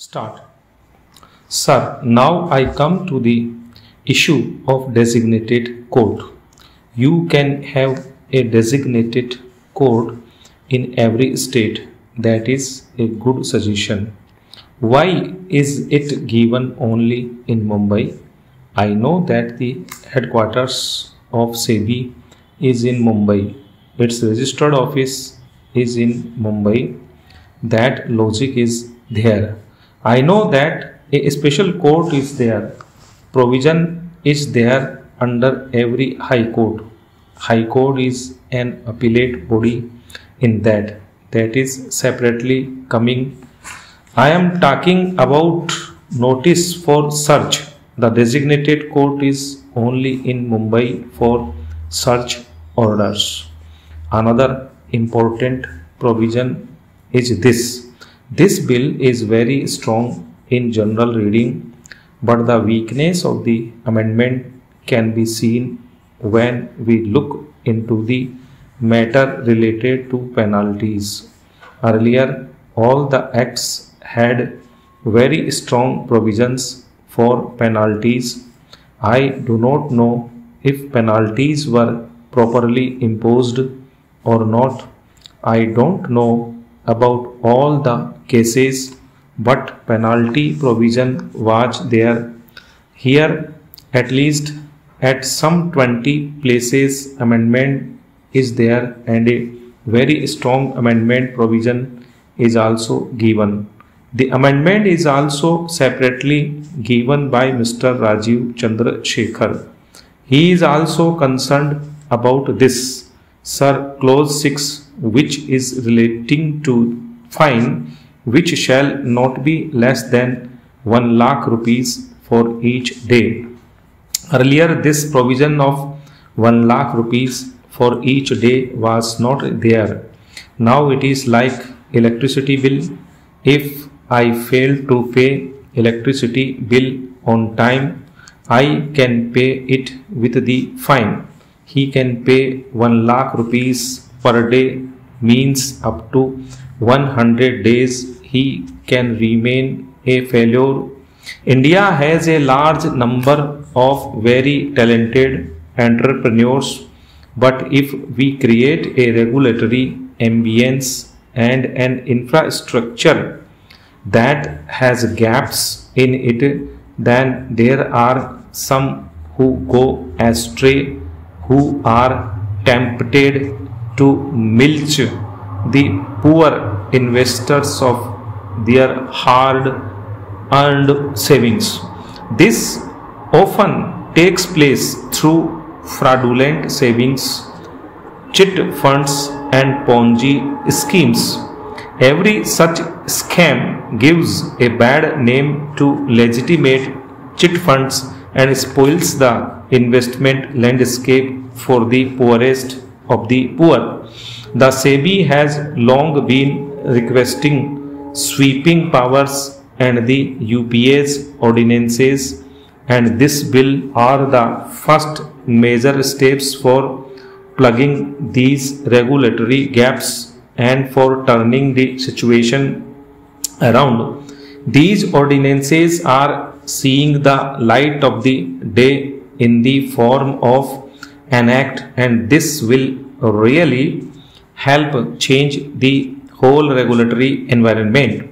Start. Sir, now I come to the issue of designated code. You can have a designated code in every state. That is a good suggestion. Why is it given only in Mumbai? I know that the headquarters of SEBI is in Mumbai. Its registered office is in Mumbai. That logic is there. I know that a special court is there. Provision is there under every High Court. High Court is an appellate body in that is separately coming. I am talking about notice for search. The designated court is only in Mumbai for search orders. Another important provision is this. This bill is very strong in general reading, but the weakness of the amendment can be seen when we look into the matter related to penalties. Earlier, all the acts had very strong provisions for penalties. I do not know if penalties were properly imposed or not. I don't know about all the cases, but penalty provision was there. Here, at least at some 20 places, amendment is there, and a very strong amendment provision is also given. The amendment is also separately given by Mr. Rajiv Chandra Shekhar. He is also concerned about this. Sir, clause 6, which is relating to fine, which shall not be less than 1 lakh rupees for each day. Earlier, this provision of 1 lakh rupees for each day was not there. Now it is like electricity bill. If I fail to pay electricity bill on time, I can pay it with the fine. He can pay 1 lakh rupees per day, means up to 100 days he can remain a failure. India has a large number of very talented entrepreneurs, but if we create a regulatory ambience and an infrastructure that has gaps in it, then there are some who go astray, who are tempted to milch the poor investors of their hard-earned savings. This often takes place through fraudulent savings, chit funds and Ponzi schemes. Every such scam gives a bad name to legitimate chit funds and spoils the investment landscape for the poorest of the poor. The SEBI has long been requesting sweeping powers, and the UPA's ordinances and this bill are the first major steps for plugging these regulatory gaps and for turning the situation around. These ordinances are seeing the light of the day in the form of an act, and this will really help change the whole regulatory environment.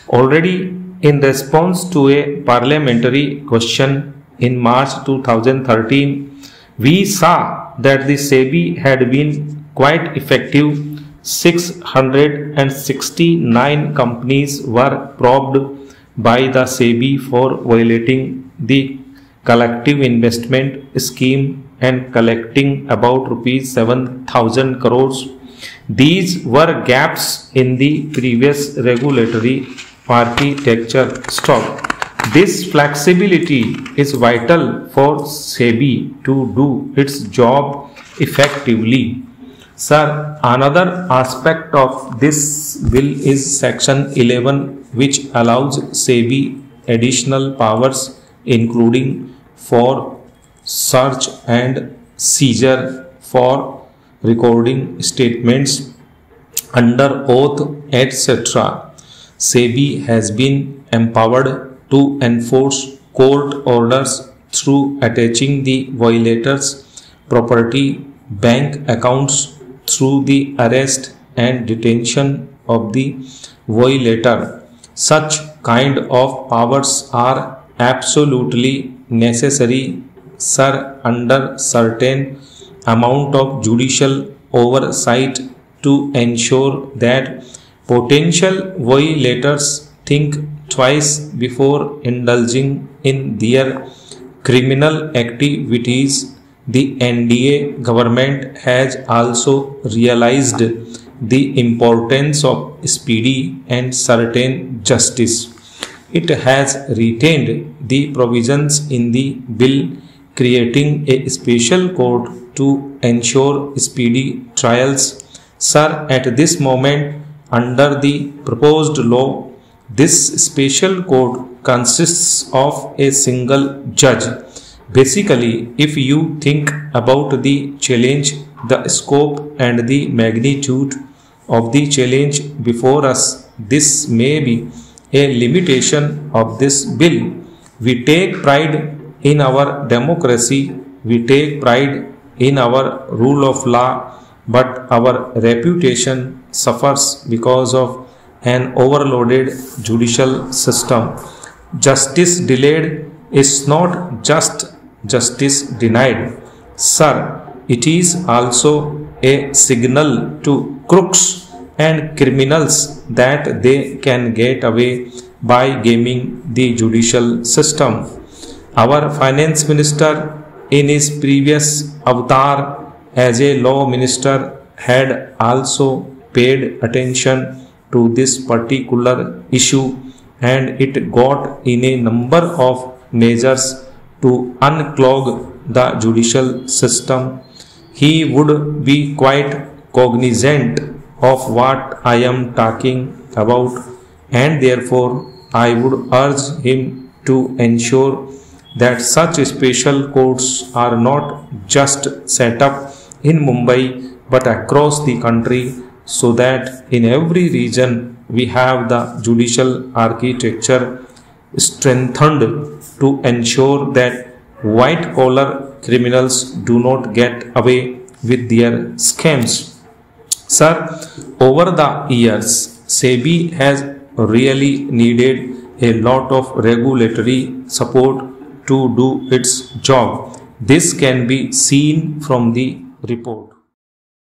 Already in response to a parliamentary question in March 2013, we saw that the SEBI had been quite effective. 669 companies were probed by the SEBI for violating the collective investment scheme and collecting about rupees 7,000 crores. These were gaps in the previous regulatory architecture stock. This flexibility is vital for SEBI to do its job effectively. Sir, another aspect of this bill is Section 11, which allows SEBI additional powers, including for search and seizure, for recording statements under oath, etc. SEBI has been empowered to enforce court orders through attaching the violators' property bank accounts through the arrest and detention of the violator. Such kind of powers are absolutely necessary, sir, under certain amount of judicial oversight to ensure that potential violators think twice before indulging in their criminal activities. The NDA government has also realized the importance of speedy and certain justice. It has retained the provisions in the bill creating a special court to ensure speedy trials. Sir, at this moment, under the proposed law, this special court consists of a single judge. Basically, if you think about the challenge, the scope and the magnitude of the challenge before us, this may be a limitation of this bill. We take pride in our democracy, we take pride in our rule of law, but our reputation suffers because of an overloaded judicial system. Justice delayed is not just justice denied. Sir, it is also a signal to crooks and criminals that they can get away by gaming the judicial system. Our finance minister, in his previous avatar as a law minister, had also paid attention to this particular issue, and it got in a number of measures to unclog the judicial system. He would be quite cognizant of what I am talking about, and therefore I would urge him to ensure that such special courts are not just set up in Mumbai but across the country, so that in every region we have the judicial architecture strengthened to ensure that white collar criminals do not get away with their scams. Sir, over the years, SEBI has really needed a lot of regulatory support to do its job. This can be seen from the report.